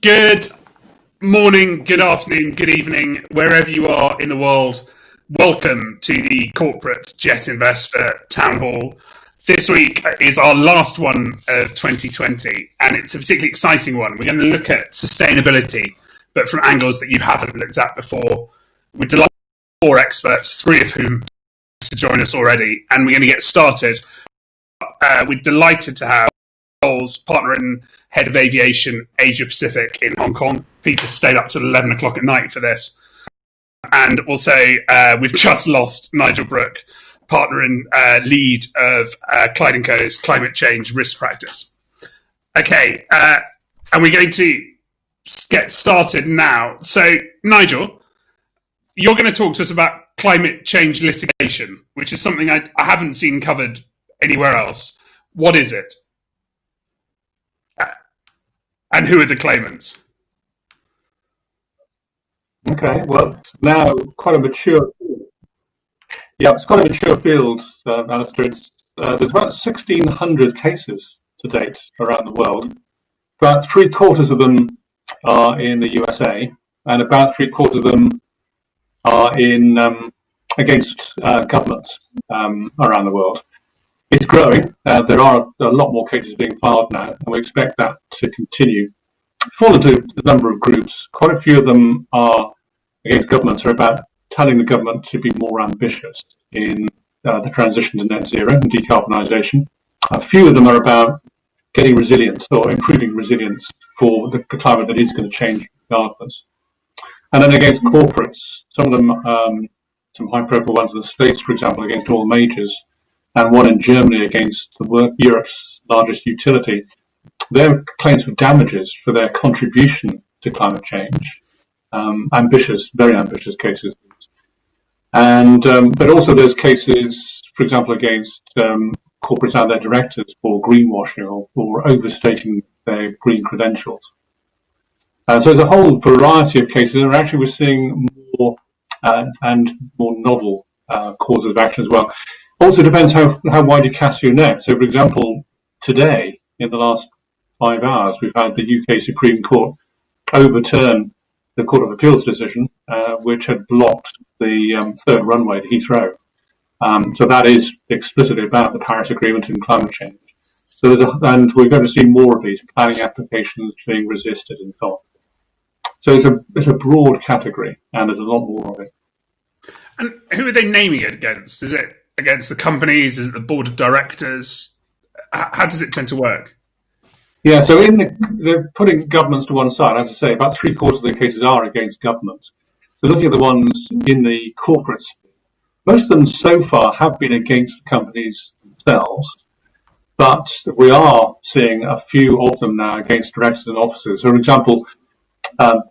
Good morning, good afternoon, good evening, wherever you are in the world. Welcome to the Corporate Jet Investor Town Hall. This week is our last one of 2020, and it's a particularly exciting one. We're going to look at sustainability, but from angles that you haven't looked at before. We're delighted to have 4 experts, 3 of whom to join us already, and we're going to get started. We're delighted to have partner and head of aviation Asia Pacific in Hong Kong. Peter stayed up till 11 o'clock at night for this. And also, we've just lost Nigel Brooke, partner and lead of Clyde & Co.'s climate change risk practice. Okay, and we're going to get started now. So, Nigel, you're going to talk to us about climate change litigation, which is something I haven't seen covered anywhere else. What is it? And who are the claimants? Okay, well, it's now quite a mature field. Yeah, it's quite a mature field, Alistair. There's about 1,600 cases to date around the world. About 3/4 of them are in the USA, and about 3/4 of them are in against governments around the world. It's growing. There are a lot more cases being filed now, and we expect that to continue. Fall into a number of groups. Quite a few of them are against governments, are about telling the government to be more ambitious in the transition to net zero and decarbonisation. A few of them are about getting resilience or improving resilience for the climate that is going to change regardless. And then against corporates, some of them, some high-profile ones in the States, for example, against oil majors, and one in Germany against Europe's largest utility. Their claims for damages for their contribution to climate change. Ambitious, very ambitious cases. And but also there's cases, for example, against corporates and their directors for greenwashing or overstating their green credentials. So there's a whole variety of cases, and actually we're seeing more and more novel causes of action as well. Also depends how wide you cast your net. So, for example, today, in the last 5 hours, we've had the UK Supreme Court overturn the Court of Appeal's decision, which had blocked the third runway to Heathrow. So that is explicitly about the Paris Agreement and climate change. So and we're going to see more of these planning applications being resisted and so on. So it's a broad category, and there's a lot more of it. And who are they naming it against? Is it against the companies? Is it the board of directors? How does it tend to work? Yeah, so they're putting governments to one side. As I say, about 3/4 of the cases are against governments. So looking at the ones in the corporates, most of them so far have been against companies themselves, but we are seeing a few of them now against directors and officers. So, for example,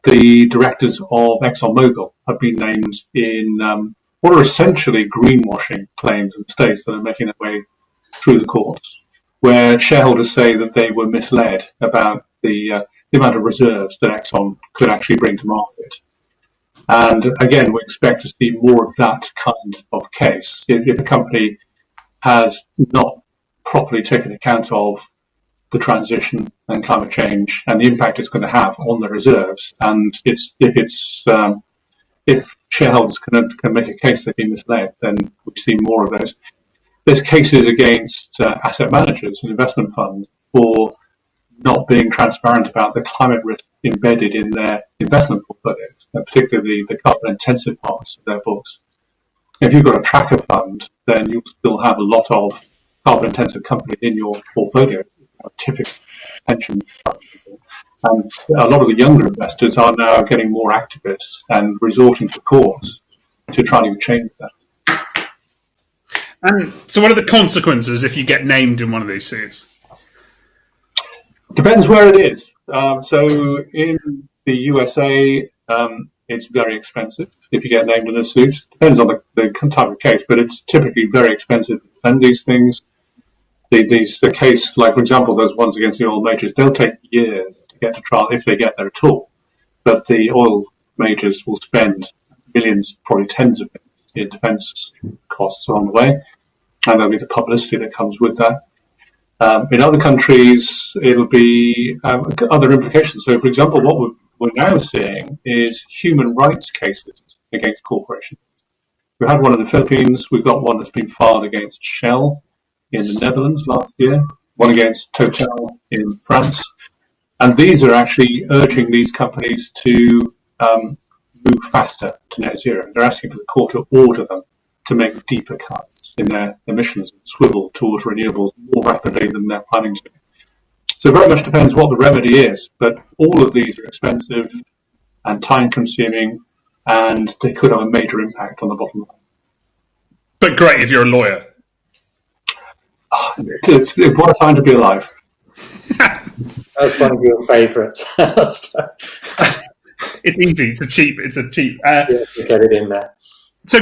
the directors of ExxonMobil have been named in what are essentially greenwashing claims in the States that are making their way through the courts, where shareholders say that they were misled about the amount of reserves that Exxon could actually bring to market. And again, we expect to see more of that kind of case. If a company has not properly taken account of the transition and climate change and the impact it's going to have on the reserves, and if shareholders can make a case they've been misled, then we see more of those. There's cases against asset managers and investment funds for not being transparent about the climate risk embedded in their investment portfolios, particularly the carbon-intensive parts of their books. If you've got a tracker fund, then you'll still have a lot of carbon-intensive companies in your portfolio, typical pension funds. And a lot of the younger investors are now getting more activist and resorting to courts to try to change that. And so what are the consequences if you get named in one of these suits? Depends where it is. So in the USA, it's very expensive if you get named in a suit. Depends on the type of case, but it's typically very expensive to defend these things. The case, like for example, those ones against the oil majors, they'll take years to get to trial if they get there at all. But the oil majors will spend millions, probably tens of millions, in defence costs along the way, and there'll be the publicity that comes with that. In other countries, it'll be other implications. So, for example, what we're now seeing is human rights cases against corporations. We had one in the Philippines. We've got one that's been filed against Shell in the Netherlands last year, one against Total in France. And these are actually urging these companies to move faster to net zero. They're asking for the court to order them to make deeper cuts in their emissions and swivel towards renewables more rapidly than they're planning to. So it very much depends what the remedy is, but all of these are expensive and time-consuming, and they could have a major impact on the bottom line. But great if you're a lawyer. What a time to be alive. That's one of your favourites. It's easy. It's cheap. Yeah, to get it in there. So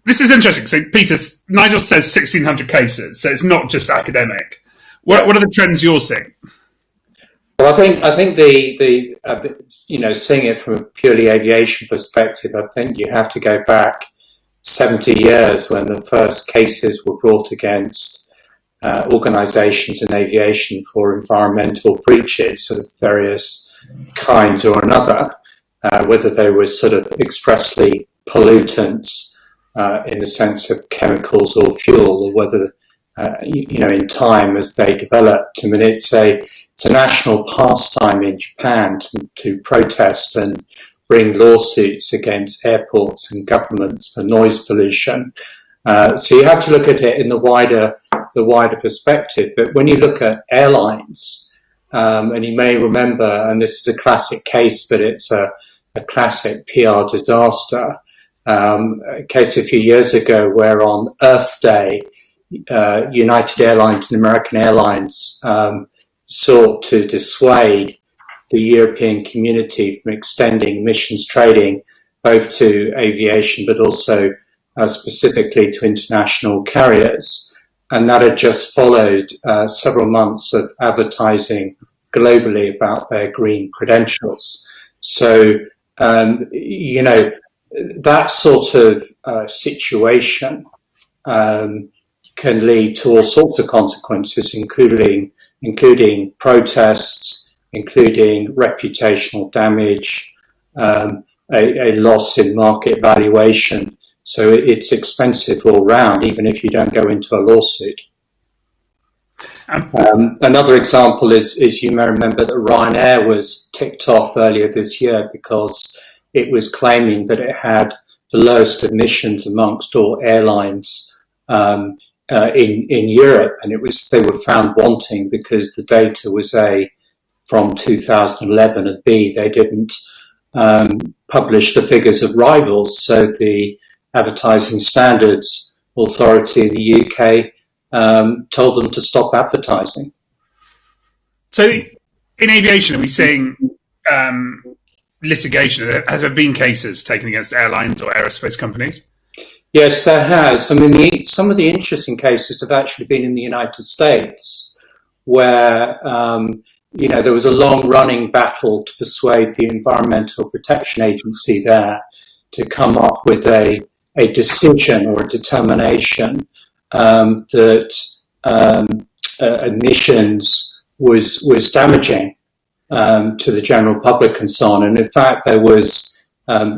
this is interesting. So Peter, Nigel says 1,600 cases. So it's not just academic. What are the trends you're seeing? Well, I think the seeing it from a purely aviation perspective, I think you have to go back 70 years when the first cases were brought against organisations in aviation for environmental breaches of various kinds or another, whether they were sort of expressly pollutants in the sense of chemicals or fuel, or whether in time as they developed. I mean, it's a national pastime in Japan to protest and bring lawsuits against airports and governments for noise pollution. So you have to look at it in the wider perspective. But when you look at airlines, and you may remember, and this is a classic case, but it's a classic PR disaster, a case a few years ago where on Earth Day, United Airlines and American Airlines sought to dissuade the European community from extending emissions trading both to aviation but also specifically to international carriers. And that had just followed several months of advertising globally about their green credentials. So, that sort of situation can lead to all sorts of consequences, including protests, including reputational damage, a loss in market valuation. So it's expensive all round, even if you don't go into a lawsuit. Another example is you may remember that Ryanair was ticked off earlier this year because it was claiming that it had the lowest emissions amongst all airlines in Europe, and they were found wanting because the data was from 2011, and B, they didn't publish the figures of rivals. So the Advertising Standards Authority in the UK told them to stop advertising. So in aviation, are we seeing litigation? Has there been cases taken against airlines or aerospace companies? Yes, there has. I mean, some of the interesting cases have actually been in the United States, where there was a long-running battle to persuade the Environmental Protection Agency there to come up with a decision or a determination that emissions was damaging to the general public and so on. And in fact, there was,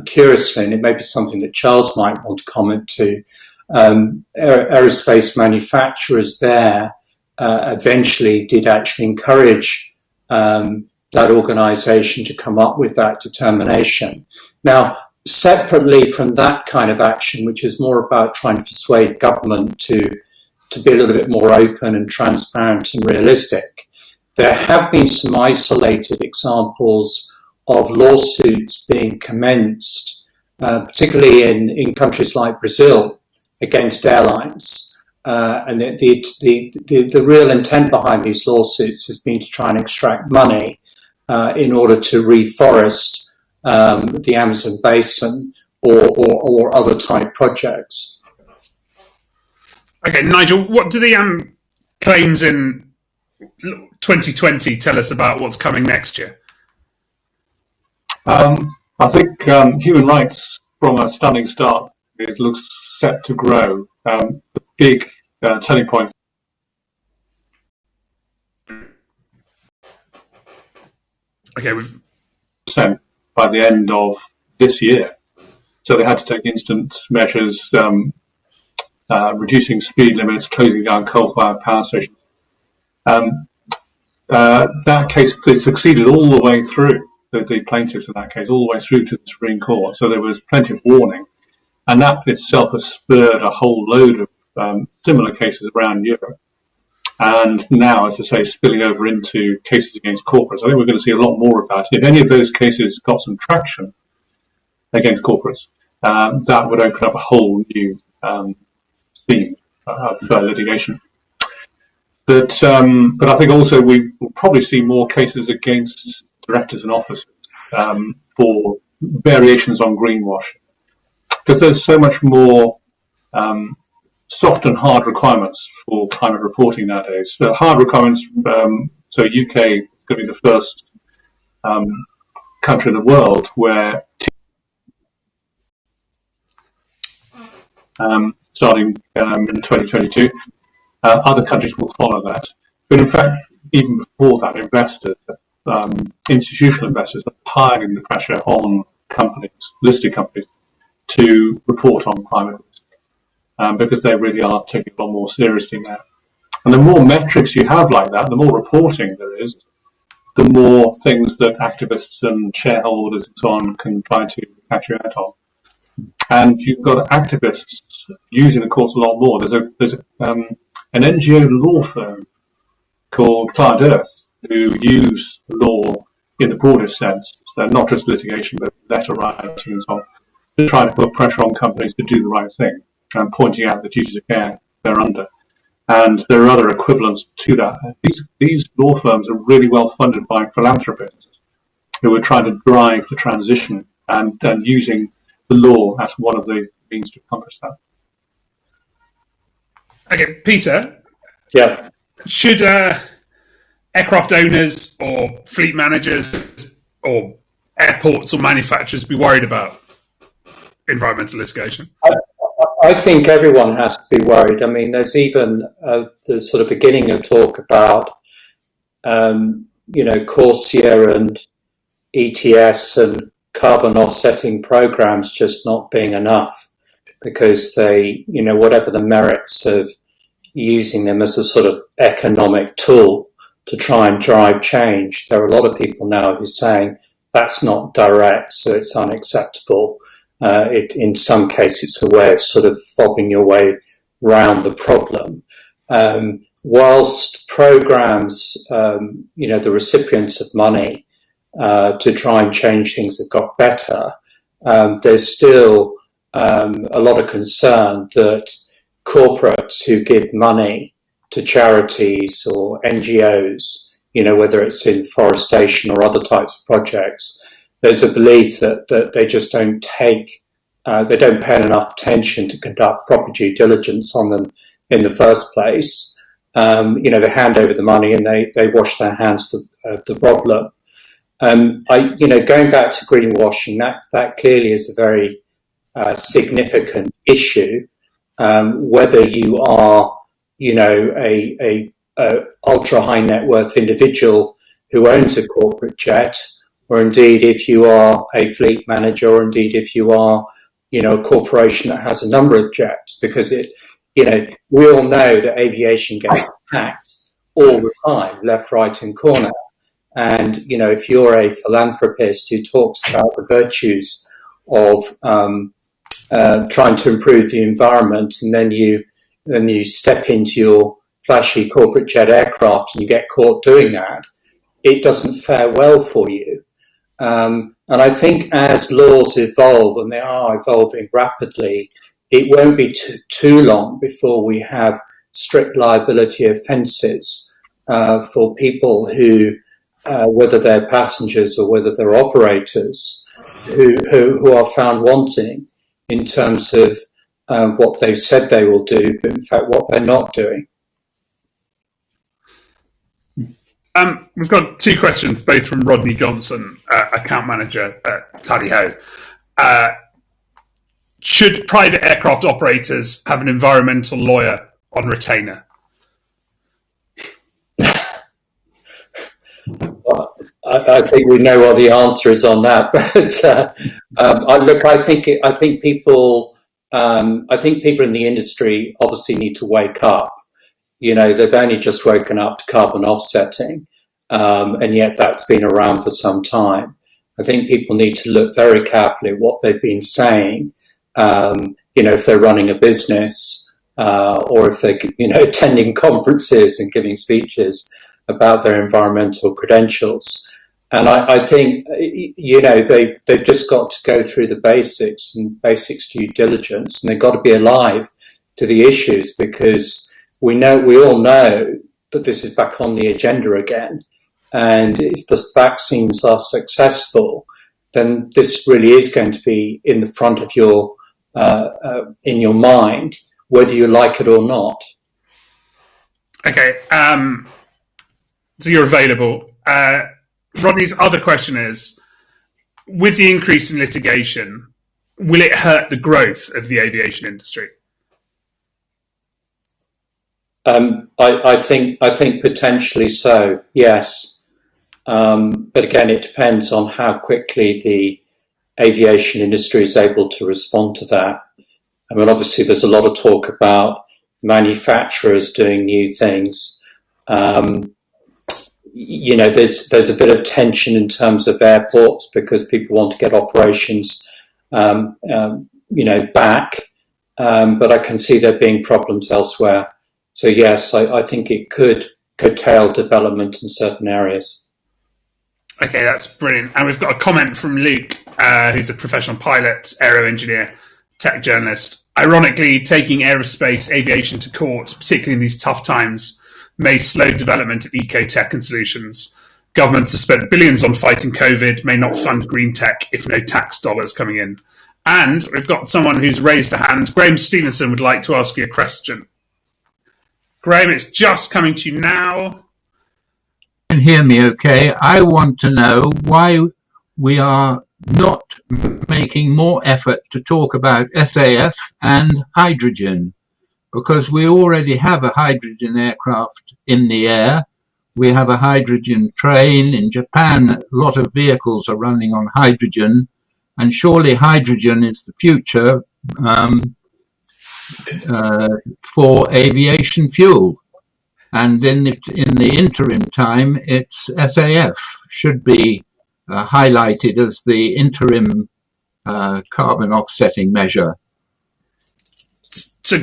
curiously, and it may be something that Charles might want to comment to, aerospace manufacturers there eventually did actually encourage that organisation to come up with that determination. Now, separately from that kind of action, which is more about trying to persuade government to be a little bit more open and transparent and realistic, there have been some isolated examples of lawsuits being commenced, particularly in countries like Brazil, against airlines. And the real intent behind these lawsuits has been to try and extract money in order to reforest the Amazon basin or other type projects. Okay, Nigel, what do the claims in 2020 tell us about what's coming next year? I think human rights from a standing start looks set to grow. The big turning point Okay, percent by the end of this year. So they had to take instant measures, reducing speed limits, closing down coal-fired power stations. That case, they succeeded all the way through, the plaintiffs in that case, all the way through to the Supreme Court. So there was plenty of warning. And that itself has spurred a whole load of similar cases around Europe. And now, as I say, spilling over into cases against corporates. I think we're going to see a lot more of that. If any of those cases got some traction against corporates, that would open up a whole new theme of litigation. But I think also we will probably see more cases against directors and officers for variations on greenwashing, because there's so much more soft and hard requirements for climate reporting nowadays. Hard requirements, so UK is going to be the first country in the world where starting in 2022, other countries will follow that. But in fact, even before that, investors, institutional investors, are piling the pressure on companies, listed companies, to report on climate risk, because they really are taking it a lot more seriously now. And the more metrics you have like that, the more reporting there is, the more things that activists and shareholders and so on can try to catch you out on. And you've got activists using the courts a lot more. There's an NGO law firm called Client Earth who use law in the broadest sense, so not just litigation, but letter writing and so on, to try to put pressure on companies to do the right thing and pointing out the duties of care they're under. And there are other equivalents to that. These law firms are really well funded by philanthropists who are trying to drive the transition and using the law as one of the means to accomplish that. Okay, Peter. Yeah. Should aircraft owners or fleet managers or airports or manufacturers be worried about environmental litigation? I think everyone has to be worried. I mean, there's even the sort of beginning of talk about, CORSIA and ETS and carbon offsetting programs just not being enough, because they, whatever the merits of using them as a sort of economic tool to try and drive change, there are a lot of people now who are saying that's not direct, so it's unacceptable. In some cases, it's a way of sort of fobbing your way round the problem. Whilst programs, the recipients of money to try and change things have got better, there's still a lot of concern that corporates who give money to charities or NGOs, whether it's in forestation or other types of projects, there's a belief that they just don't they don't pay enough attention to conduct proper due diligence on them in the first place. They hand over the money and they wash their hands of the problem. Going back to greenwashing, that clearly is a very significant issue. Whether you are, a ultra high net worth individual who owns a corporate jet, or indeed if you are a fleet manager, or indeed if you are, a corporation that has a number of jets, because we all know that aviation gets hacked all the time, left, right, and corner. And if you're a philanthropist who talks about the virtues of trying to improve the environment, and then you step into your flashy corporate jet aircraft and you get caught doing that, it doesn't fare well for you. And I think as laws evolve, and they are evolving rapidly, it won't be too long before we have strict liability offences for people who, whether they're passengers or whether they're operators, who are found wanting in terms of what they've said they will do, but in fact what they're not doing. We've got two questions, both from Rodney Johnson, account manager at Tally Ho. Should private aircraft operators have an environmental lawyer on retainer? I think we know what the answer is on that. But I think people in the industry obviously need to wake up. They've only just woken up to carbon offsetting, and yet that's been around for some time. I think people need to look very carefully at what they've been saying. If they're running a business, or if they're attending conferences and giving speeches about their environmental credentials. And I think they've just got to go through the basics and basics due diligence, and they've got to be alive to the issues, because we all know that this is back on the agenda again. And if the vaccines are successful, then this really is going to be in the front of your in your mind, whether you like it or not. Okay, so you're available. Rodney's other question is, with the increase in litigation, will it hurt the growth of the aviation industry? I think potentially so, yes. But again, it depends on how quickly the aviation industry is able to respond to that. I mean, obviously, there's a lot of talk about manufacturers doing new things. There's a bit of tension in terms of airports, because people want to get operations, back. But I can see there being problems elsewhere. So yes, I think it could curtail development in certain areas. Okay, that's brilliant. And we've got a comment from Luke, who's a professional pilot, aero engineer, tech journalist. Ironically, taking aerospace aviation to court, particularly in these tough times, may slow development of eco-tech and solutions. Governments have spent billions on fighting COVID, may not fund green tech if no tax dollars coming in. And we've got someone who's raised a hand. Graham Stevenson would like to ask you a question. Graham, it's just coming to you now. You can hear me okay. I want to know why we are not making more effort to talk about SAF and hydrogen, because we already have a hydrogen aircraft in the air. We have a hydrogen train. In Japan, a lot of vehicles are running on hydrogen, and surely hydrogen is the future for aviation fuel. And in the interim time, it's SAF should be highlighted as the interim carbon offsetting measure. So,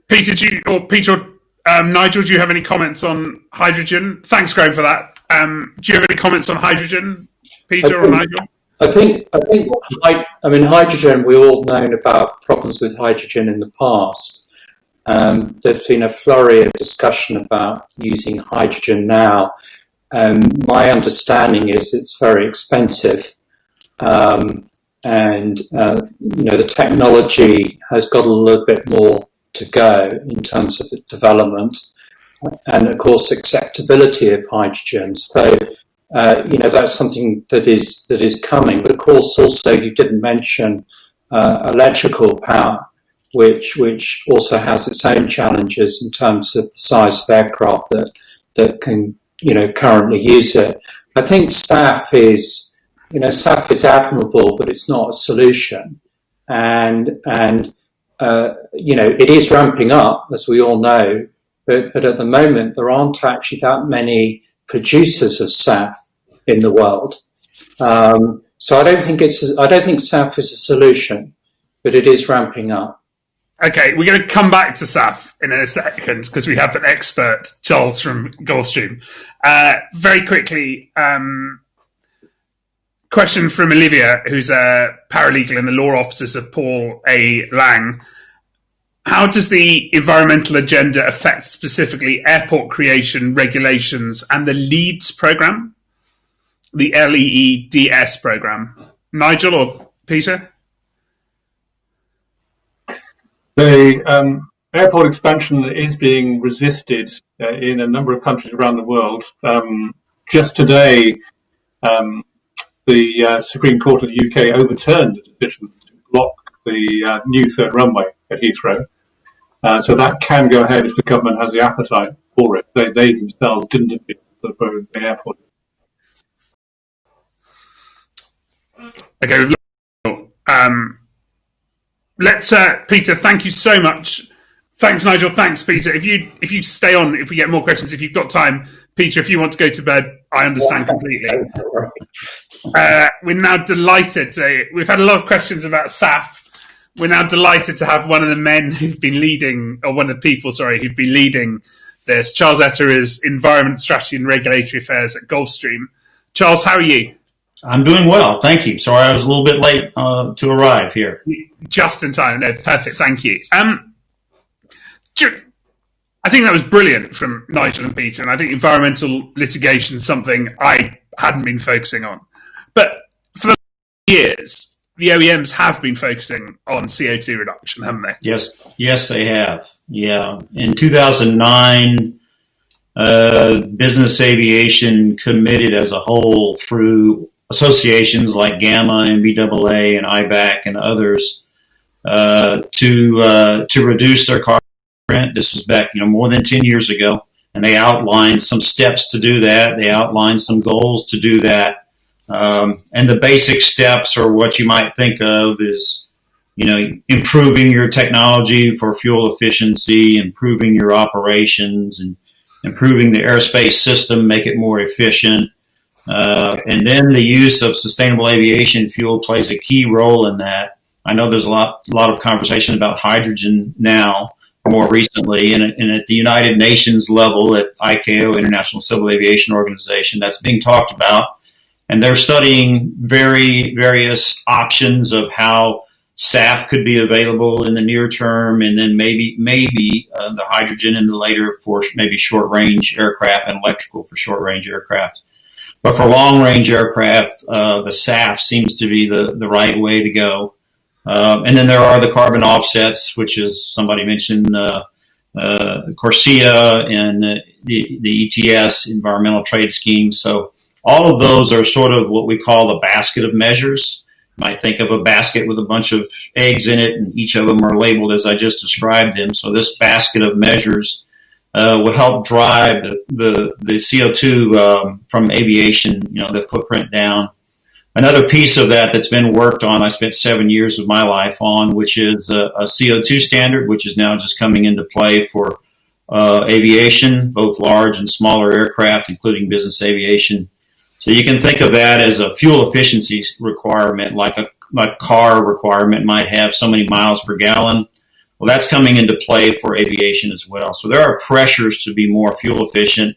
Peter or Nigel, do you have any comments on hydrogen? Thanks, Graham, for that. Do you have any comments on hydrogen, Peter or Nigel? I mean, hydrogen, we all known about problems with hydrogen in the past. There's been a flurry of discussion about using hydrogen now. My understanding is it's very expensive. The technology has got a little bit more to go in terms of development, and of course acceptability of hydrogen. So that's something that is coming. But of course, also you didn't mention electrical power, which also has its own challenges in terms of the size of aircraft that can currently use it. I think SAF is admirable, but it's not a solution. And it is ramping up, as we all know, but at the moment there aren't actually that many producers of SAF in the world. So I don't think SAF is a solution, but it is ramping up. Okay, we're going to come back to SAF in a second, because we have an expert, Charles from Gulfstream. Very quickly, question from Olivia, who's a paralegal in the law offices of Paul A. Lang. How does the environmental agenda affect specifically airport creation regulations and the LEEDS program, the LEEDS program? Nigel or Peter? The airport expansion is being resisted in a number of countries around the world. Just today, the Supreme Court of the UK overturned the decision to block the new third runway at Heathrow. So that can go ahead if the government has the appetite for it. They themselves didn't appeal to the airport. Okay, let's Peter. Thank you so much. Thanks, Nigel. Thanks, Peter. If you stay on, if we get more questions, if you've got time, Peter. If you want to go to bed, I understand completely. We're now delighted. We've had a lot of questions about SAF. We're now delighted to have one of the men who've been leading, or one of the people, sorry, who've been leading this. Charles Etter is Environment Strategy and Regulatory Affairs at Gulfstream. Charles, how are you? I'm doing well, thank you. Sorry I was a little bit late to arrive here. Just in time. No, perfect, thank you. I think that was brilliant from Nigel and Peter, and I think environmental litigation is something I hadn't been focusing on. But for the years, the OEMs have been focusing on CO2 reduction, haven't they? Yes, they have. Yeah. In 2009, business aviation committed as a whole through associations like GAMA, MBAA, and IBAC, and others to reduce their carbon footprint. This was back, more than 10 years ago, and they outlined some steps to do that. They outlined some goals to do that. And the basic steps are what you might think of is, improving your technology for fuel efficiency, improving your operations, and improving the airspace system, make it more efficient. And then the use of sustainable aviation fuel plays a key role in that. I know there's a lot of conversation about hydrogen now, more recently, and at the United Nations level, at ICAO, International Civil Aviation Organization, that's being talked about. And they're studying various options of how SAF could be available in the near term, and then maybe the hydrogen in the later for maybe short-range aircraft and electrical for short-range aircraft. But for long-range aircraft, the SAF seems to be the right way to go. And then there are the carbon offsets, which is, somebody mentioned, CORSIA and the ETS, Environmental Trade Scheme. So all of those are sort of what we call a basket of measures. You might think of a basket with a bunch of eggs in it, and each of them are labeled as I just described them. So this basket of measures will help drive the CO2 from aviation, the footprint down. Another piece of that that's been worked on, I spent 7 years of my life on, which is a CO2 standard, which is now just coming into play for aviation, both large and smaller aircraft, including business aviation. So you can think of that as a fuel efficiency requirement, like a car requirement might have so many miles per gallon. Well, that's coming into play for aviation as well. So there are pressures to be more fuel efficient,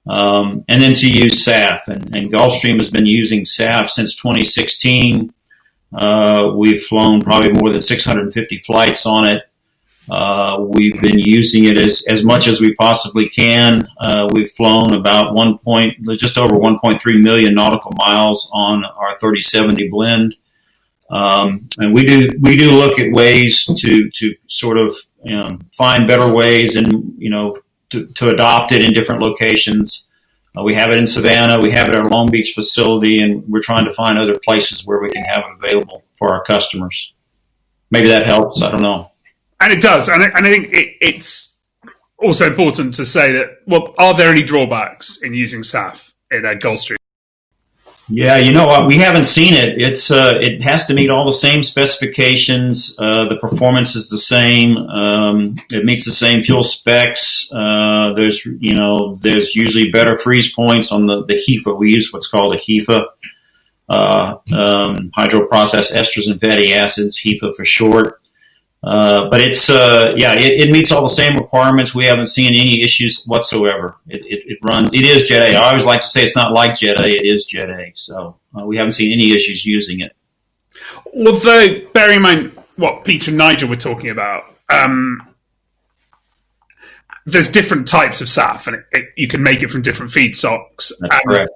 and then to use SAF. And Gulfstream has been using SAF since 2016. We've flown probably more than 650 flights on it. We've been using it as much as we possibly can. We've flown about just over 1.3 million nautical miles on our 3070 blend. And we do look at ways to sort of find better ways and to adopt it in different locations. We have it in Savannah, we have it at our Long Beach facility, and we're trying to find other places where we can have it available for our customers. Maybe that helps. I don't know. And it does, and I think it's also important to say that. Well, are there any drawbacks in using SAF in Gulfstream? Yeah, you know what? We haven't seen it. It has to meet all the same specifications. The performance is the same. It meets the same fuel specs. There's usually better freeze points on the HEFA. We use what's called a HEFA, hydroprocessed esters and fatty acids, HEFA for short. But it meets all the same requirements. We haven't seen any issues whatsoever. It runs. It is Jet A. I always like to say it's not like Jet A. It is Jet A. So we haven't seen any issues using it. Although, bearing in mind what Peter and Nigel were talking about, there's different types of SAF, and you can make it from different feedstocks. That's correct.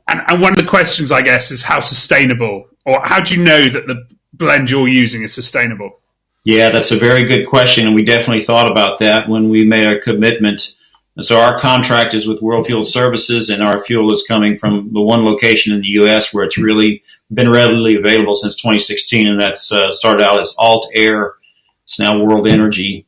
And one of the questions, I guess, is how sustainable, or how do you know that the blend you're using is sustainable? Yeah, that's a very good question, and we definitely thought about that when we made our commitment. So our contract is with World Fuel Services, and our fuel is coming from the one location in the U.S. where it's really been readily available since 2016, and that's started out as Alt Air. It's now World Energy.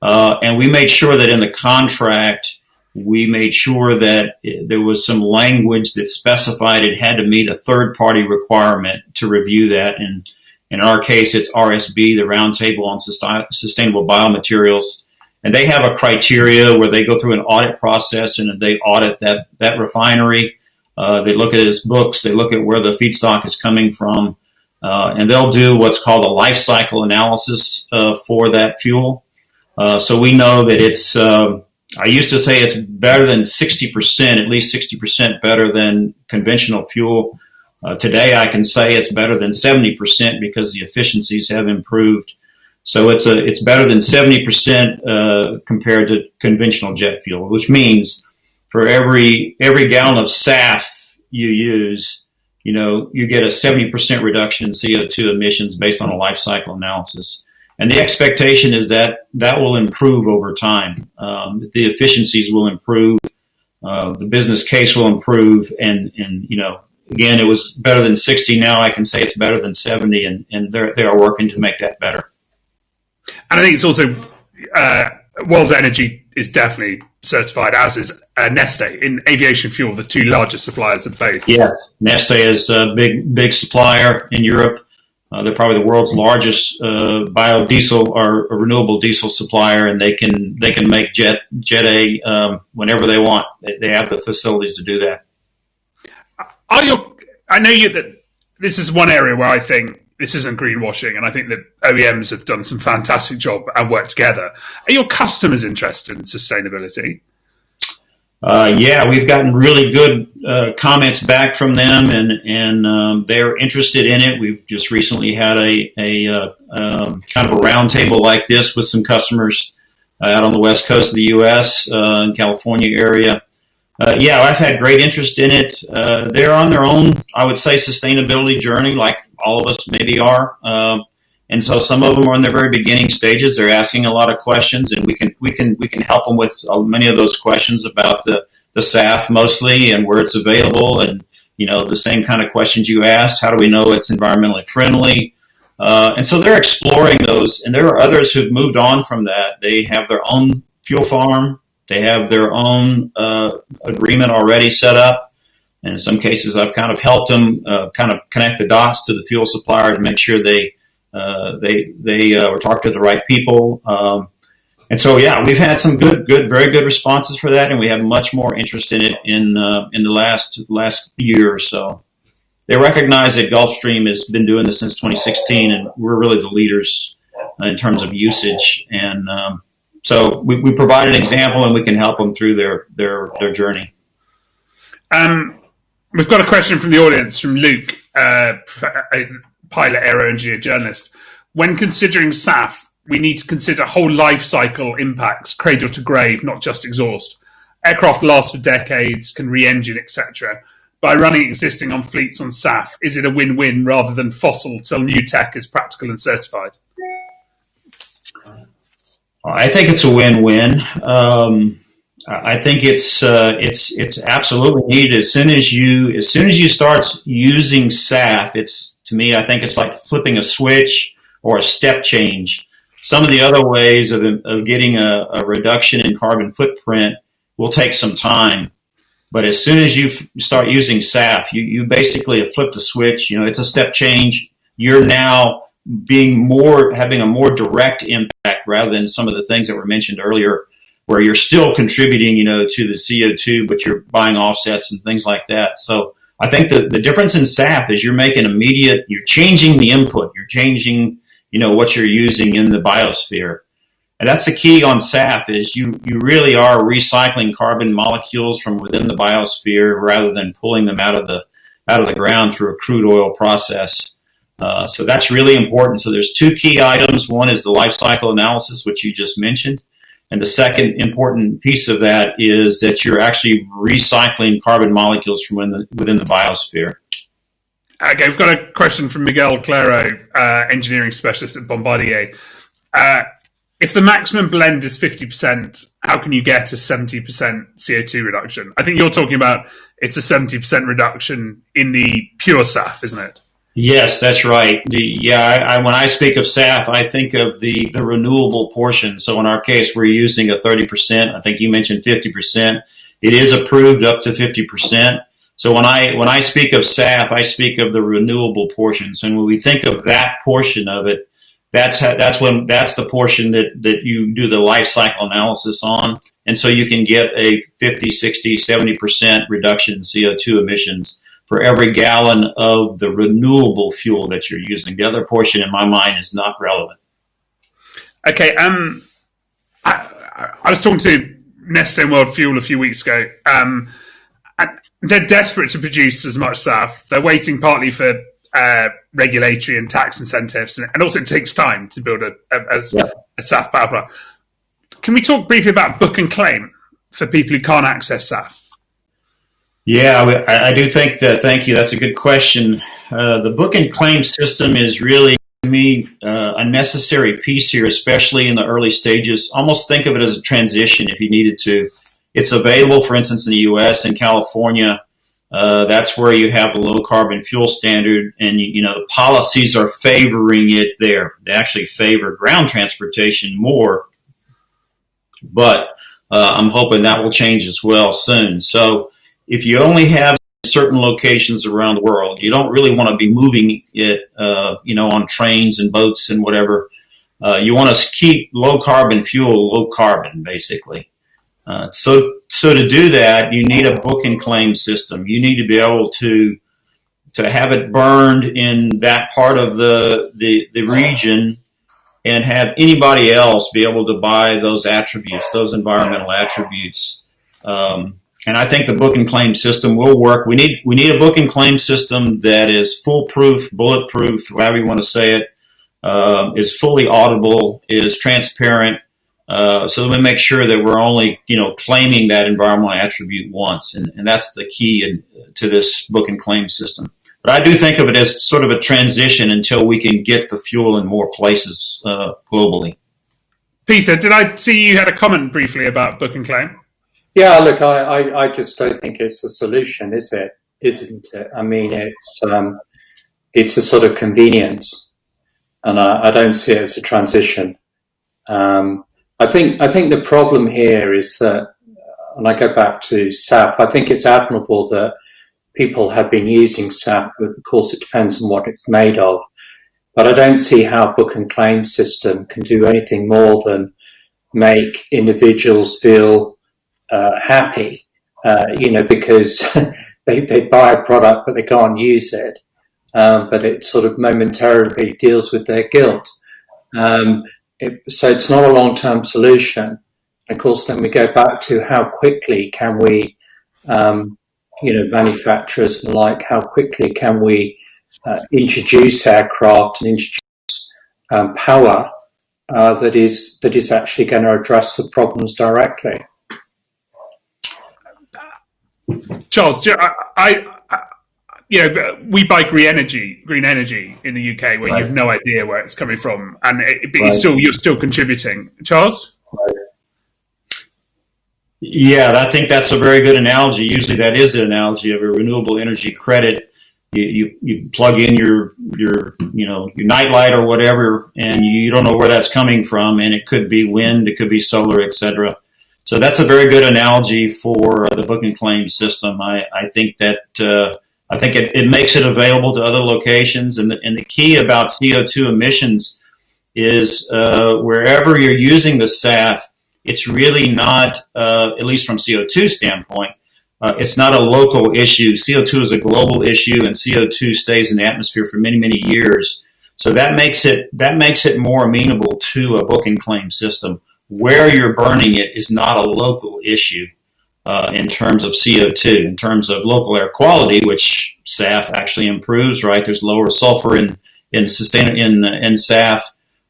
And we made sure that in the contract we made sure that there was some language that specified it had to meet a third-party requirement to review that. And in our case, it's RSB, the Roundtable on Sustainable Biomaterials. And they have a criteria where they go through an audit process and they audit that refinery. They look at its books. They look at where the feedstock is coming from. And they'll do what's called a life cycle analysis for that fuel. So we know that it's, I used to say it's better than 60%, at least 60% better than conventional fuel. Today I can say it's better than 70% because the efficiencies have improved. So it's better than 70% compared to conventional jet fuel, which means for every gallon of SAF you use, you get a 70% reduction in CO2 emissions based on a life cycle analysis. And the expectation is that will improve over time. The efficiencies will improve, the business case will improve, and again, it was better than 60. Now I can say it's better than 70, and they are working to make that better. And I think it's also World Energy is definitely certified, as is Neste in aviation fuel, the two largest suppliers of both. Yes, Neste is a big supplier in Europe. They're probably the world's largest biodiesel or renewable diesel supplier, and they can make Jet A whenever they want. They have the facilities to do that. I know that this is one area where I think this isn't greenwashing, and I think that OEMs have done some fantastic job and worked together. Are your customers interested in sustainability? Yeah, we've gotten really good comments back from them, and they're interested in it. We've just recently had a kind of a roundtable like this with some customers out on the west coast of the U.S., in California area. Yeah, I've had great interest in it. They're on their own, I would say, sustainability journey, like all of us maybe are. And so some of them are in their very beginning stages. They're asking a lot of questions, and we can help them with many of those questions about the SAF mostly and where it's available, and the same kind of questions you asked. How do we know it's environmentally friendly? And so they're exploring those, and there are others who've moved on from that. They have their own fuel farm. They have their own agreement already set up. And in some cases, I've kind of helped them kind of connect the dots to the fuel supplier to make sure they were talking to the right people. And so, yeah, we've had some very good responses for that, and we have much more interest in it in the last year or so. They recognize that Gulfstream has been doing this since 2016, and we're really the leaders in terms of usage. And so we provide an example, and we can help them through their journey. We've got a question from the audience, from Luke, a pilot aero engineer journalist. When considering SAF, we need to consider whole life cycle impacts, cradle to grave, not just exhaust. Aircraft last for decades, can re-engine, etc. By running existing on fleets on SAF, is it a win-win rather than fossil till new tech is practical and certified? I think it's a win-win. I think it's absolutely needed. As soon as you start using SAF, to me, I think it's like flipping a switch or a step change. Some of the other ways of getting a reduction in carbon footprint will take some time. But as soon as you start using SAF, you basically have flipped the switch. It's a step change. You're now having a more direct impact rather than some of the things that were mentioned earlier, where you're still contributing, to the CO2, but you're buying offsets and things like that. So I think the difference in SAF is you're changing the input. You're changing, what you're using in the biosphere. And that's the key on SAF is you really are recycling carbon molecules from within the biosphere rather than pulling them out of the ground through a crude oil process. So that's really important. So there's two key items. One is the life cycle analysis, which you just mentioned. And the second important piece of that is that you're actually recycling carbon molecules from within the biosphere. Okay, we've got a question from Miguel Claro, engineering specialist at Bombardier. If the maximum blend is 50%, how can you get a 70% CO2 reduction? I think you're talking about it's a 70% reduction in the pure SAF, isn't it? Yes, that's right. When I speak of SAF, I think of the renewable portion. So in our case, we're using a 30%. I think you mentioned 50%. It is approved up to 50%. So when I speak of SAF, I speak of the renewable portions. And when we think of that portion of it, that's the portion that you do the life cycle analysis on. And so you can get a 50, 60, 70% reduction in CO2 emissions for every gallon of the renewable fuel that you're using. The other portion, in my mind, is not relevant. Okay. I was talking to Nestle World Fuel a few weeks ago. And they're desperate to produce as much SAF. They're waiting partly for regulatory and tax incentives, and also it takes time to build a SAF power plant. Can we talk briefly about book and claim for people who can't access SAF? Yeah, I do think that. Thank you. That's a good question. The book and claim system is really, to me, a necessary piece here, especially in the early stages. Almost think of it as a transition if you needed to. It's available, for instance, in the U.S. and California. That's where you have the low carbon fuel standard, and the policies are favoring it there. They actually favor ground transportation more, but I'm hoping that will change as well soon. So if you only have certain locations around the world, you don't really want to be moving it, on trains and boats and whatever. You want to keep low carbon fuel low carbon, basically. So to do that, you need a book and claim system. You need to be able to have it burned in that part of the region, and have anybody else be able to buy those attributes, those environmental attributes. And I think the book and claim system will work. We need a book and claim system that is foolproof, bulletproof, however you want to say it, is fully auditable, is transparent. So that we make sure that we're only, claiming that environmental attribute once. And that's the key to this book and claim system. But I do think of it as sort of a transition until we can get the fuel in more places globally. Peter, did I see you had a comment briefly about book and claim? Yeah, look, I just don't think it's a solution, is it? Isn't it? I mean, it's a sort of convenience, and I don't see it as a transition. I think the problem here is that, and I go back to SAF, I think it's admirable that people have been using SAF, but of course it depends on what it's made of. But I don't see how book and claim system can do anything more than make individuals feel happy, because they buy a product but they can't use it, but it sort of momentarily deals with their guilt. So it's not a long-term solution. Of course, then we go back to how quickly can we, manufacturers and the like, how quickly can we introduce aircraft and introduce power that is actually going to address the problems directly. Charles, we buy green energy in the UK, where you have no idea where it's coming from, and but you're still contributing. Charles? Right. Yeah, I think that's a very good analogy. Usually, that is an analogy of a renewable energy credit. You plug in your nightlight or whatever, and you don't know where that's coming from, and it could be wind, it could be solar, etc. So that's a very good analogy for the book and claim system. I think that it makes it available to other locations, and the key about CO2 emissions is wherever you're using the SAF, it's really not, at least from CO2 standpoint, it's not a local issue. CO2 is a global issue, and CO2 stays in the atmosphere for many, many years. So that makes it more amenable to a book and claim system. Where you're burning it is not a local issue in terms of CO2. In terms of local air quality, which SAF actually improves, right? There's lower sulfur in SAF,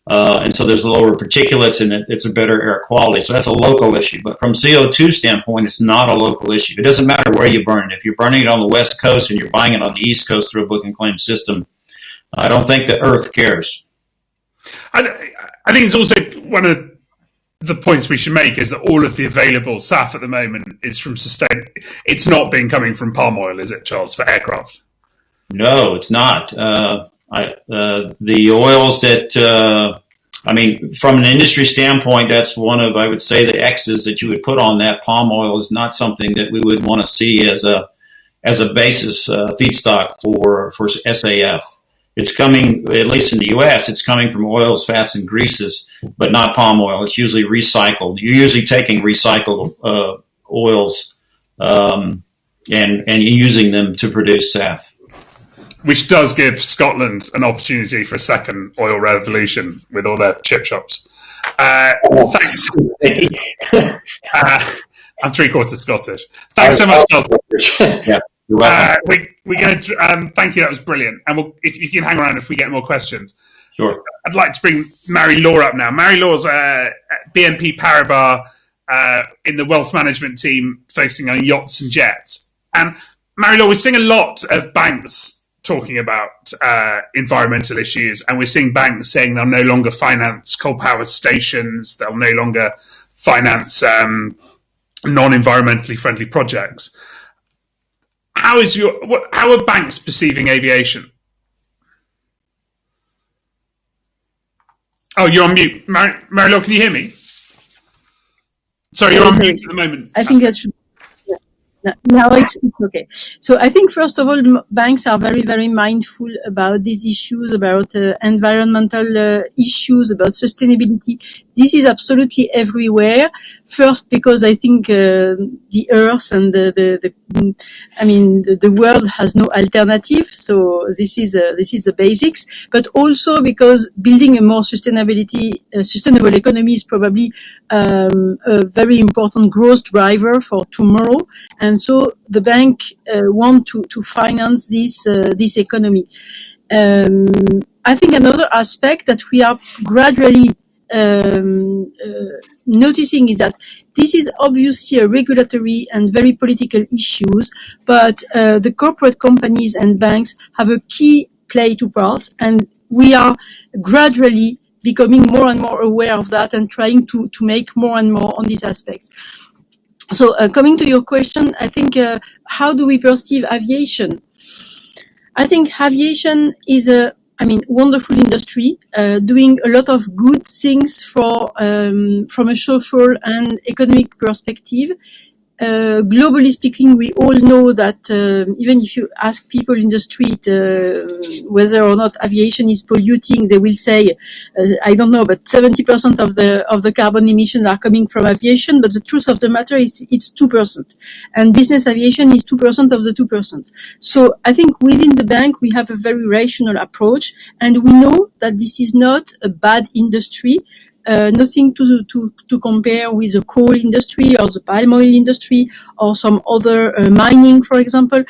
and so there's lower particulates, and it's a better air quality. So that's a local issue. But from CO2 standpoint, it's not a local issue. It doesn't matter where you burn it. If you're burning it on the West Coast and you're buying it on the East Coast through a book and claim system, I don't think the Earth cares. I think it's also one of the points we should make is that all of the available SAF at the moment is from it's not coming from palm oil, is it, Charles, for aircraft? No, it's not. The oils that, from an industry standpoint, that's one of, I would say, the X's that you would put on that. Palm oil is not something that we would want to see as a basis feedstock for SAF. It's coming, at least in the U.S., it's coming from oils, fats, and greases, but not palm oil. It's usually recycled. You're usually taking recycled oils and using them to produce SAF. Which does give Scotland an opportunity for a second oil revolution with all their chip shops. Thanks. I'm 3/4 Scottish. Thanks so much, Nelson. Yeah, you're welcome. We're going to thank you. That was brilliant. And if you can hang around if we get more questions. Sure. I'd like to bring Mary Law up now. Mary Law's at BNP Paribas in the wealth management team focusing on yachts and jets. And Mary Law, we're seeing a lot of banks talking about environmental issues, and we're seeing banks saying they'll no longer finance coal power stations, they'll no longer finance non-environmentally friendly projects. How are banks perceiving aviation? Oh, you're on mute. Mary-Laure, can you hear me? Sorry, you're on mute at the moment. I think that should... Now it's okay. So I think, first of all, banks are very, very mindful about these issues, about environmental issues, about sustainability. This is absolutely everywhere. First, because I think the earth and the world has no alternative. So this is the basics. But also because building a more sustainable economy is probably a very important growth driver for tomorrow. And so the bank want to finance this economy. I think another aspect that we are gradually noticing is that this is obviously a regulatory and very political issues, but the corporate companies and banks have a key play to part, and we are gradually becoming more and more aware of that and trying to make more and more on these aspects. So coming to your question, I think how do we perceive aviation? I think aviation is a wonderful industry, doing a lot of good things from a social and economic perspective. Globally speaking, we all know that even if you ask people in the street whether or not aviation is polluting, they will say, I don't know, but 70% of the carbon emissions are coming from aviation. But the truth of the matter is it's 2%, and business aviation is 2% of the 2%. So I think within the bank we have a very rational approach, and we know that this is not a bad industry. Nothing to compare with the coal industry or the palm oil industry or some other mining, for example,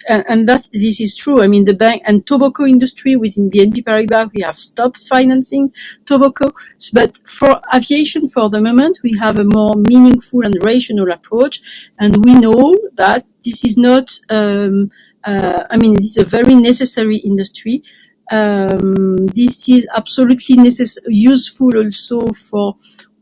and that this is true. I mean, the bank and tobacco industry within BNP Paribas, we have stopped financing tobacco. But for aviation, for the moment, we have a more meaningful and rational approach, and we know that this is not. This is a very necessary industry. This is absolutely useful also for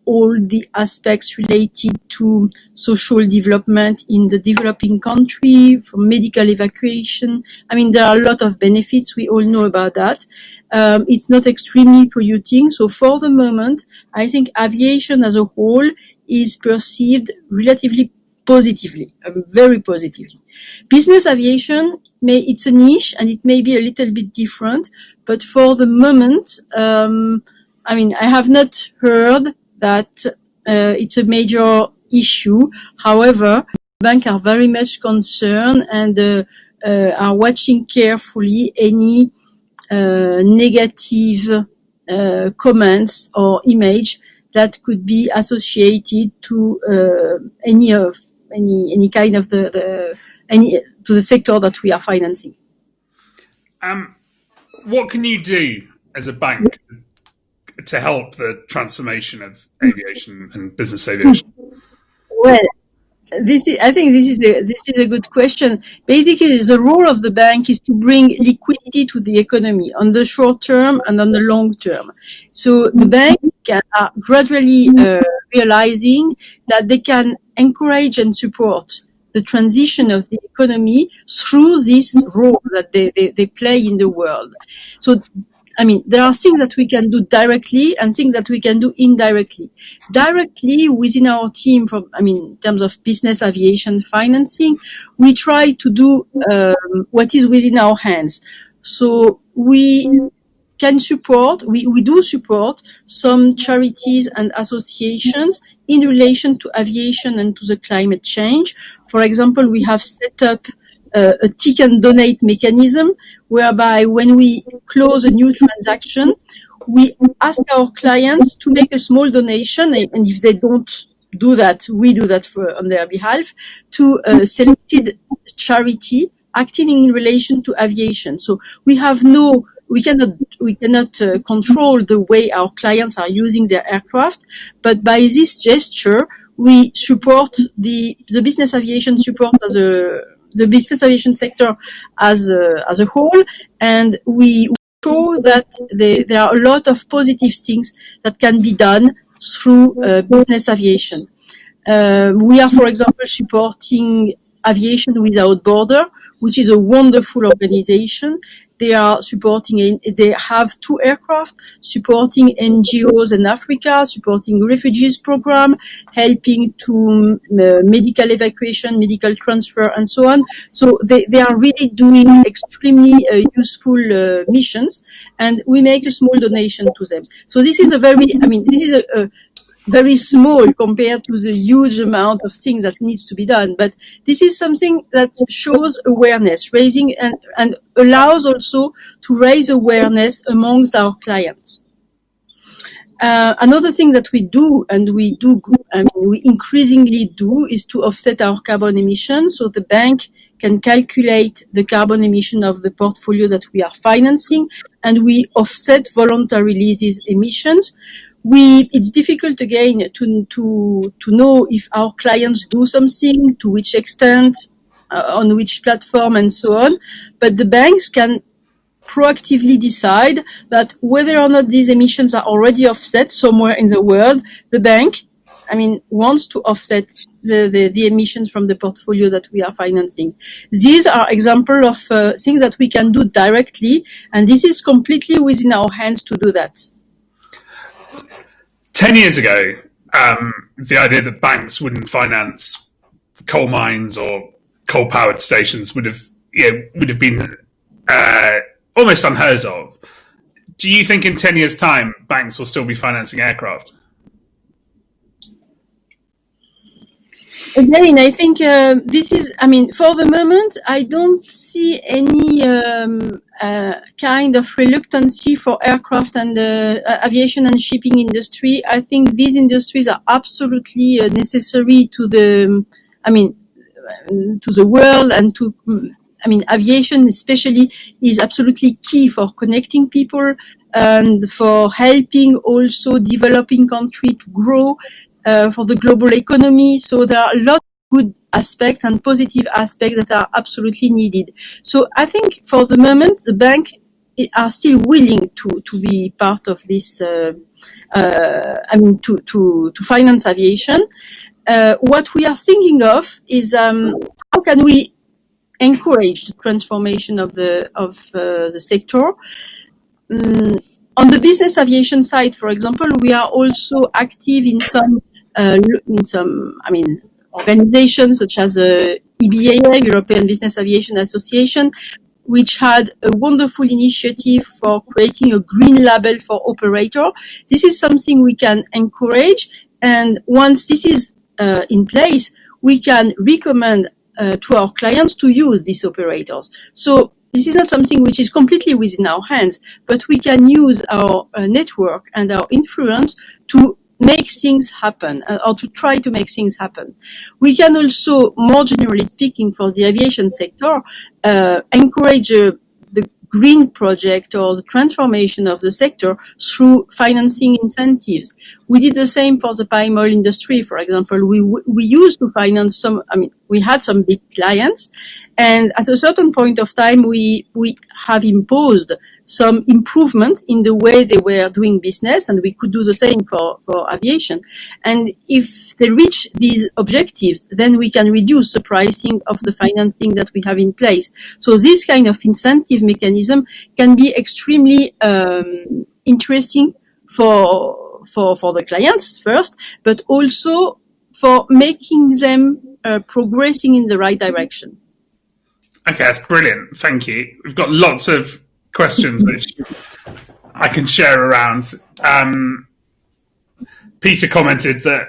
all the aspects related to social development in the developing country, for medical evacuation. I mean, there are a lot of benefits. We all know about that. It's not extremely polluting. So for the moment, I think aviation as a whole is perceived relatively positively, very positively. Business aviation, it's a niche and it may be a little bit different, but for the moment, I have not heard that it's a major issue. However, banks are very much concerned and are watching carefully any negative comments or image that could be associated to any kind of to the sector that we are financing. What can you do as a bank to help the transformation of aviation and business aviation? Well, I think this is a good question. Basically, the role of the bank is to bring liquidity to the economy on the short term and on the long term. So the bank are gradually realizing that they can encourage and support the transition of the economy through this role that they play in the world. So, I mean, there are things that we can do directly and things that we can do indirectly. Directly within our team, in terms of business aviation financing, we try to do what is within our hands. So we can support, we do support some charities and associations in relation to aviation and to the climate change. For example, we have set up a tick and donate mechanism whereby when we close a new transaction, we ask our clients to make a small donation, and if they don't do that, we do that on their behalf, to a selected charity acting in relation to aviation. So we cannot control the way our clients are using their aircraft, but by this gesture, we support the business aviation the business aviation sector as a whole, and we show that there are a lot of positive things that can be done through business aviation. We are, for example, supporting Aviation Without Border, which is a wonderful organization. They have 2 aircraft supporting NGOs in Africa, supporting refugees program, helping to medical evacuation, medical transfer, and so on. So they are really doing extremely useful missions, and we make a small donation to them. So this is a very small compared to the huge amount of things that needs to be done. But this is something that shows awareness, raising and allows also to raise awareness amongst our clients. Another thing that we do, and we increasingly do, is to offset our carbon emissions. So the bank can calculate the carbon emission of the portfolio that we are financing, and we offset voluntarily these emissions. It's difficult again to know if our clients do something, to which extent, on which platform, and so on. But the banks can proactively decide that whether or not these emissions are already offset somewhere in the world, the bank, wants to offset the emissions from the portfolio that we are financing. These are examples of things that we can do directly, and this is completely within our hands to do that. 10 years ago, the idea that banks wouldn't finance coal mines or coal-powered stations would have been almost unheard of. Do you think in 10 years' time, banks will still be financing aircraft? Again, I think this is, for the moment, I don't see any kind of reluctancy for aircraft and aviation and shipping industry. I think these industries are absolutely necessary to the world, and to, aviation especially is absolutely key for connecting people and for helping also developing countries to grow. For the global economy. So there are a lot of good aspects and positive aspects that are absolutely needed. So I think for the moment, the bank are still willing to be part of this, to finance aviation. What we are thinking of is how can we encourage the transformation of the sector. On the business aviation side, for example, we are also active in some organizations such as EBAA, European Business Aviation Association, which had a wonderful initiative for creating a green label for operator. This is something we can encourage, and once this is in place, we can recommend to our clients to use these operators. So this is not something which is completely within our hands, but we can use our network and our influence to make things happen, or to try to make things happen. We can also, more generally speaking, for the aviation sector, encourage the green project or the transformation of the sector through financing incentives. We did the same for the palm oil industry, for example. We used to finance we had some big clients, And at a certain point of time, we have imposed some improvement in the way they were doing business, and we could do the same for aviation. And if they reach these objectives, then we can reduce the pricing of the financing that we have in place. So this kind of incentive mechanism can be extremely interesting for the clients first, but also for making them progressing in the right direction. Okay, that's brilliant. Thank you. We've got lots of questions which I can share around. Peter commented that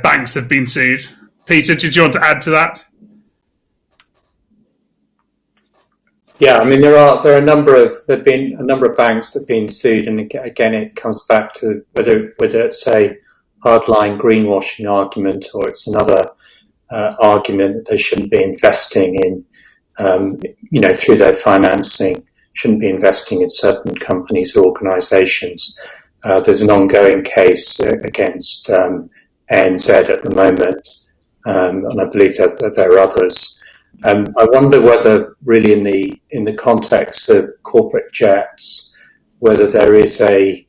banks have been sued. Peter, did you want to add to that? Yeah, I mean there have been a number of banks that have been sued, and again it comes back to whether it's a hardline greenwashing argument or it's another argument that they shouldn't be investing in, through their financing, shouldn't be investing in certain companies or organisations. There's an ongoing case against ANZ at the moment, and I believe that there are others. I wonder whether, really, in the context of corporate jets, whether there is a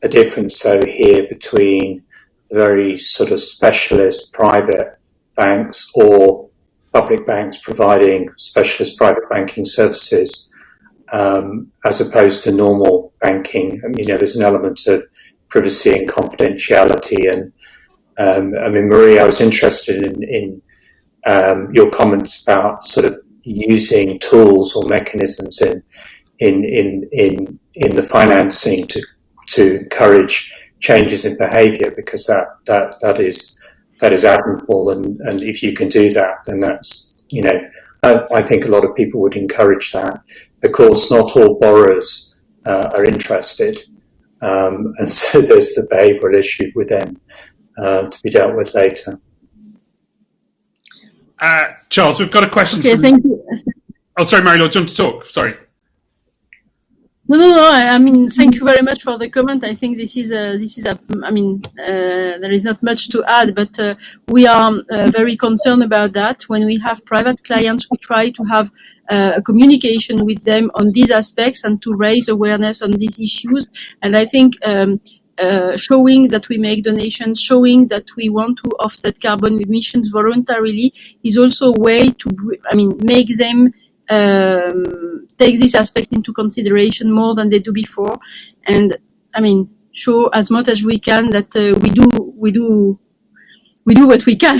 difference here between very sort of specialist private banks or public banks providing specialist private banking services, as opposed to normal banking. I mean, there's an element of privacy and confidentiality. And Marie, I was interested in your comments about sort of using tools or mechanisms in the financing to encourage changes in behaviour, because that is admirable, and if you can do that, then that's, I think a lot of people would encourage that. Of course, not all borrowers are interested, and so there's the behavioural issue with them to be dealt with later. Charles, we've got a question. Okay, thank you. Oh, sorry, Marie-Laure, do you want to talk? Sorry. No. I mean, thank you very much for the comment. I think there is not much to add, but we are very concerned about that. When we have private clients, we try to have a communication with them on these aspects and to raise awareness on these issues. And I think showing that we make donations, showing that we want to offset carbon emissions voluntarily is also a way to, make them take this aspect into consideration more than they do before, and show as much as we can that we do what we can.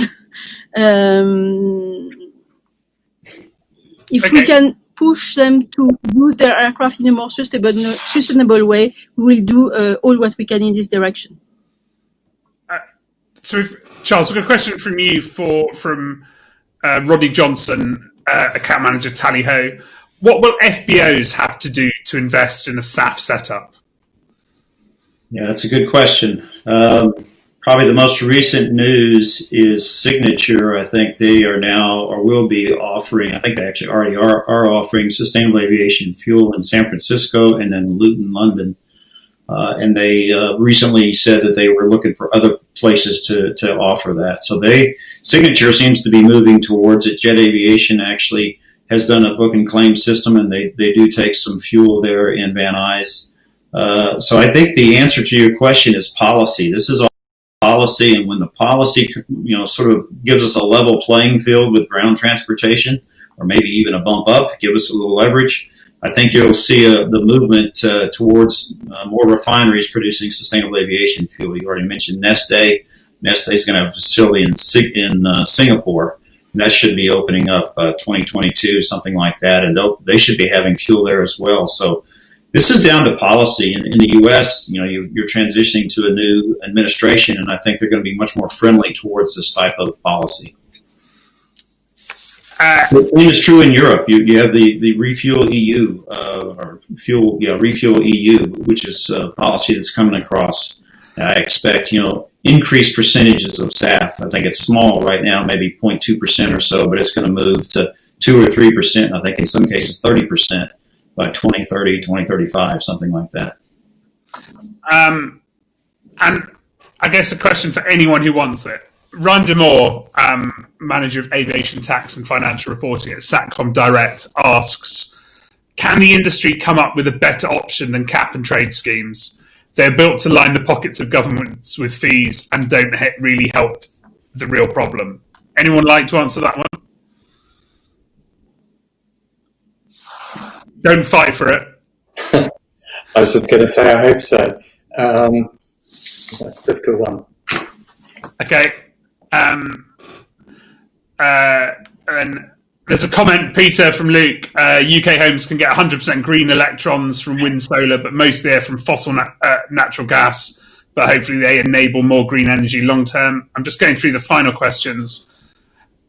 If we can push them to use their aircraft in a more sustainable way, we will do all what we can in this direction. Charles, we've got a question from you from Rodney Johnson, account manager Tally Ho. What will FBOs have to do to invest in a SAF setup? Yeah, that's a good question. Probably the most recent news is Signature. I think they are now, or will be offering, I think they actually already are offering sustainable aviation fuel in San Francisco and then Luton, London. And they recently said that they were looking for other places to offer that. So Signature seems to be moving towards it. Jet Aviation actually has done a book and claim system, and they do take some fuel there in Van Nuys. So I think the answer to your question is policy. This is all policy, and when the policy, sort of gives us a level playing field with ground transportation, or maybe even a bump up, give us a little leverage, I think you'll see the movement towards more refineries producing sustainable aviation fuel. You already mentioned Neste. Neste is going to have a facility in Singapore. And that should be opening up 2022, something like that. And they should be having fuel there as well. So this is down to policy. In the U.S., you're transitioning to a new administration, and I think they're going to be much more friendly towards this type of policy. The same is true in Europe. You have the Refuel EU, Refuel EU, which is a policy that's coming across. I expect, increased percentages of SAF. I think it's small right now, maybe 0.2% or so, but it's going to move to 2 or 3%. I think in some cases 30% by 2030, 2035, something like that. And I guess a question for anyone who wants it. Ryan Demore, manager of aviation tax and financial reporting at Satcom Direct, asks, can the industry come up with a better option than cap and trade schemes? They're built to line the pockets of governments with fees and don't really help the real problem. Anyone like to answer that one? Don't fight for it. I was just going to say, I hope so. That's a difficult one. Okay. And there's a comment, Peter, from Luke. UK homes can get 100% green electrons from wind, solar, but mostly they're from fossil natural gas. But hopefully they enable more green energy long term. I'm just going through the final questions.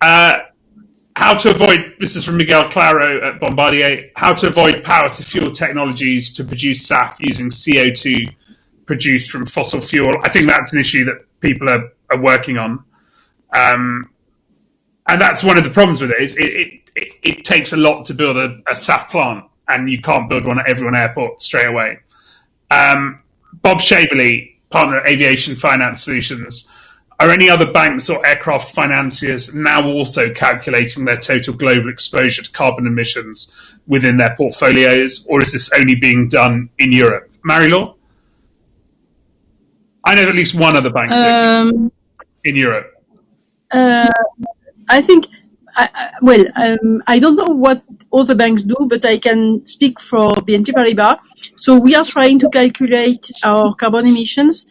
How to avoid, this is from Miguel Claro at Bombardier, how to avoid power to fuel technologies to produce SAF using CO2 produced from fossil fuel. I think that's an issue that people are working on. And that's one of the problems with it, is it takes a lot to build a SAF plant, and you can't build one at every airport straight away. Bob Shaberley, partner at Aviation Finance Solutions, are any other banks or aircraft financiers now also calculating their total global exposure to carbon emissions within their portfolios, or is this only being done in Europe? Marie-Laure? I know at least one other bank in Europe. I think, I don't know what other banks do, but I can speak for BNP Paribas. So we are trying to calculate our carbon emissions,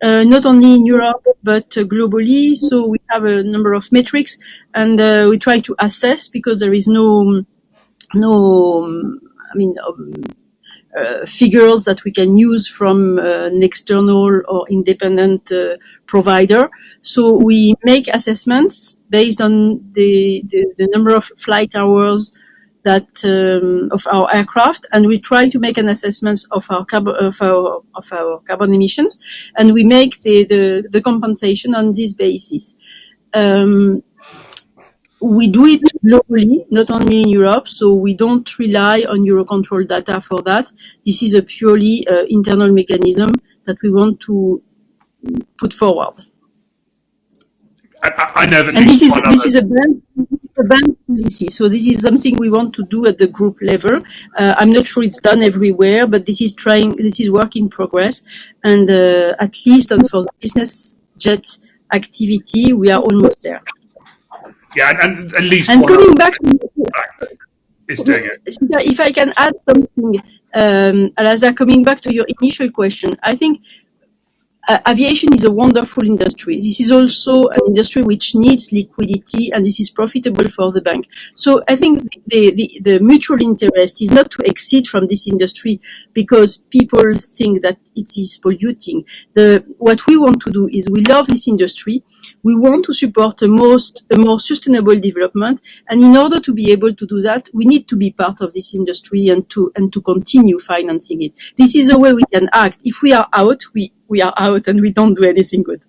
not only in Europe, but globally. So we have a number of metrics, and we try to assess, because there is figures that we can use from an external or independent provider. So we make assessments based on the number of flight hours that of our aircraft, and we try to make an assessment of our carbon emissions, and we make the compensation on this basis. We do it globally, not only in Europe, so we don't rely on Eurocontrol data for that. This is a purely internal mechanism that we want to put forward. I know that. And this is a bank policy, so this is something we want to do at the group level. I'm not sure it's done everywhere, but this is work in progress, and at least for the business jet activity, we are almost there. Yeah, and at least and one coming back to is doing it. If I can add something, Alazar, coming back to your initial question, I think aviation is a wonderful industry. This is also an industry which needs liquidity, and this is profitable for the bank. So I think the mutual interest is not to exit from this industry because people think that it is polluting. What we want to do is, we love this industry. We want to support a more sustainable development, and in order to be able to do that, we need to be part of this industry and to continue financing it. This is the way we can act. If we are out, we are out, and we don't do anything good.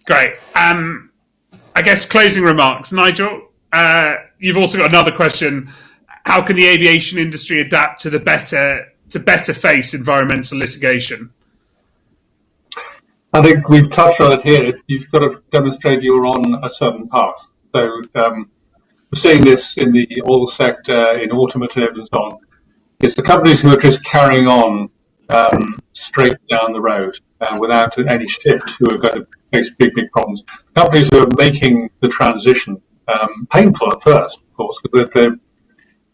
Great. I guess closing remarks. Nigel, you've also got another question. How can the aviation industry adapt to better face environmental litigation? I think we've touched on it here. You've got to demonstrate you're on a certain path. So we're seeing this in the oil sector, in automotive and so on. It's the companies who are just carrying on straight down the road without any shift who are going to face big problems. Companies who are making the transition painful at first, of course, because they're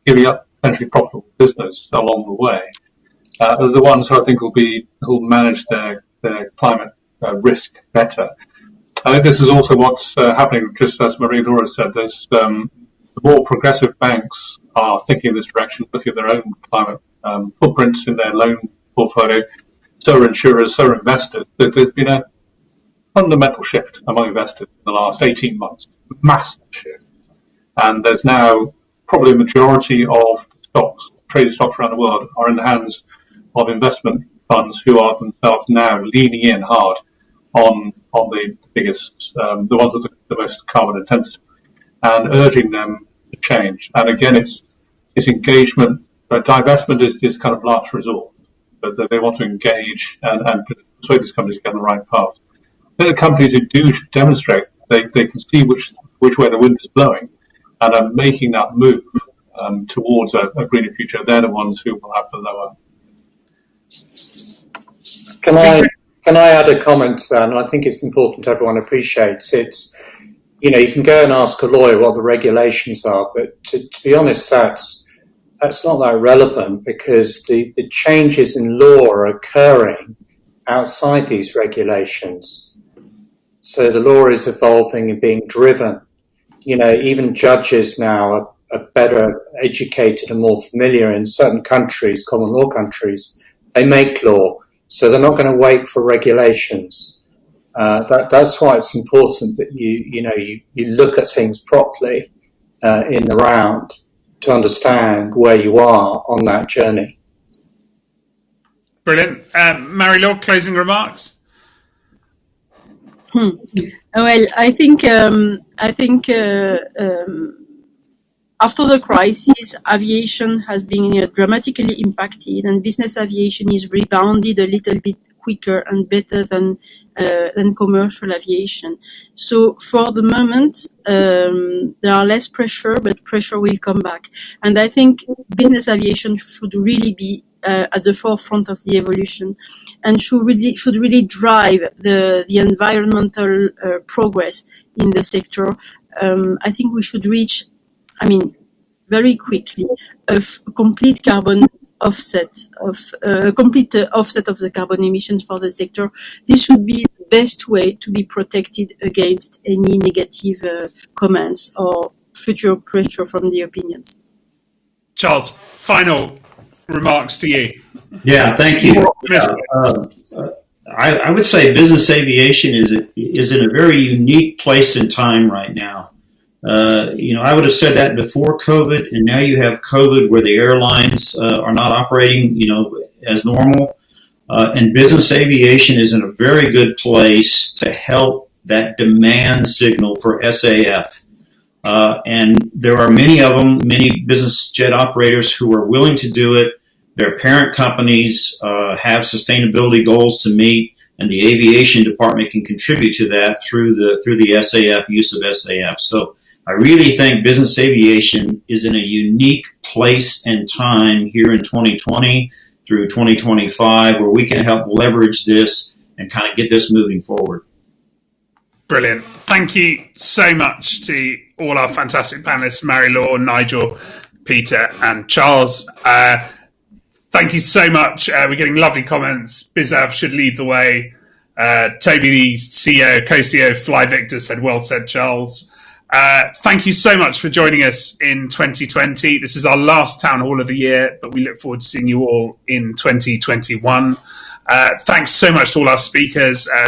giving up potentially profitable business along the way. Are the ones who I think will manage their climate risk better. I think this is also what's happening, just as Marie-Laure said. There's the more progressive banks are thinking in this direction, looking at their own climate footprints in their loan portfolio. So are insurers, so are investors. There's been a fundamental shift among investors in the last 18 months, massive shift. And there's now probably a majority of stocks, traded stocks around the world, are in the hands of investment funds who are themselves now leaning in hard on the biggest, the ones with the most carbon intensity, and urging them to change. And again, it's engagement. Divestment is kind of last resort, but they want to engage and persuade these companies to get on the right path. They're the companies who do demonstrate they can see which way the wind is blowing and are making that move towards a greener future. They're the ones who will have the lower. Can I add a comment to that? And I think it's important everyone appreciates it. You know, you can go and ask a lawyer what the regulations are, but to be honest, that's not that relevant, because the changes in law are occurring outside these regulations. So the law is evolving and being driven. You know, even judges now are better educated and more familiar in certain countries, common law countries. They make law, so they're not going to wait for regulations. That's why it's important that you look at things properly in the round to understand where you are on that journey. Brilliant. Mary-Laure, closing remarks? Well, I think after the crisis, aviation has been dramatically impacted, and business aviation is rebounded a little bit quicker and better than commercial aviation. So for the moment, there are less pressure, but pressure will come back. And I think business aviation should really be at the forefront of the evolution, and should really drive the environmental progress in the sector. I think we should reach, very quickly, a complete carbon offset of the carbon emissions for the sector. This should be the best way to be protected against any negative comments or future pressure from the opinions. Charles, final remarks to you. Yeah, thank you. I would say business aviation is in a very unique place in time right now. I would have said that before COVID, and now you have COVID where the airlines are not operating, as normal. And business aviation is in a very good place to help that demand signal for SAF. And there are many of them, many business jet operators who are willing to do it. Their parent companies have sustainability goals to meet, and the aviation department can contribute to that through the SAF, use of SAF. So I really think business aviation is in a unique place and time here in 2020 through 2025, where we can help leverage this and kind of get this moving forward. Brilliant. Thank you so much to all our fantastic panelists, Mary-Laure, Nigel, Peter and Charles. Thank you so much. We're getting lovely comments. Bizav should lead the way. Toby, the CEO, co-CEO of Fly Victor, said, well said, Charles. Thank you so much for joining us in 2020. This is our last town hall of the year, but we look forward to seeing you all in 2021. Thanks so much to all our speakers. I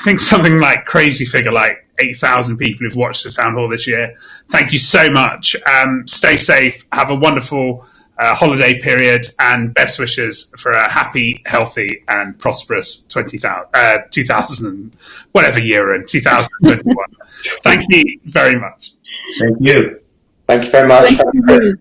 think something like crazy figure like 8,000 people who've watched the town hall this year. Thank you so much. Stay safe. Have a wonderful holiday period, and best wishes for a happy, healthy and prosperous 2000 whatever year in 2021. Thank you very much. Thank you. Thank you very much. Thank you.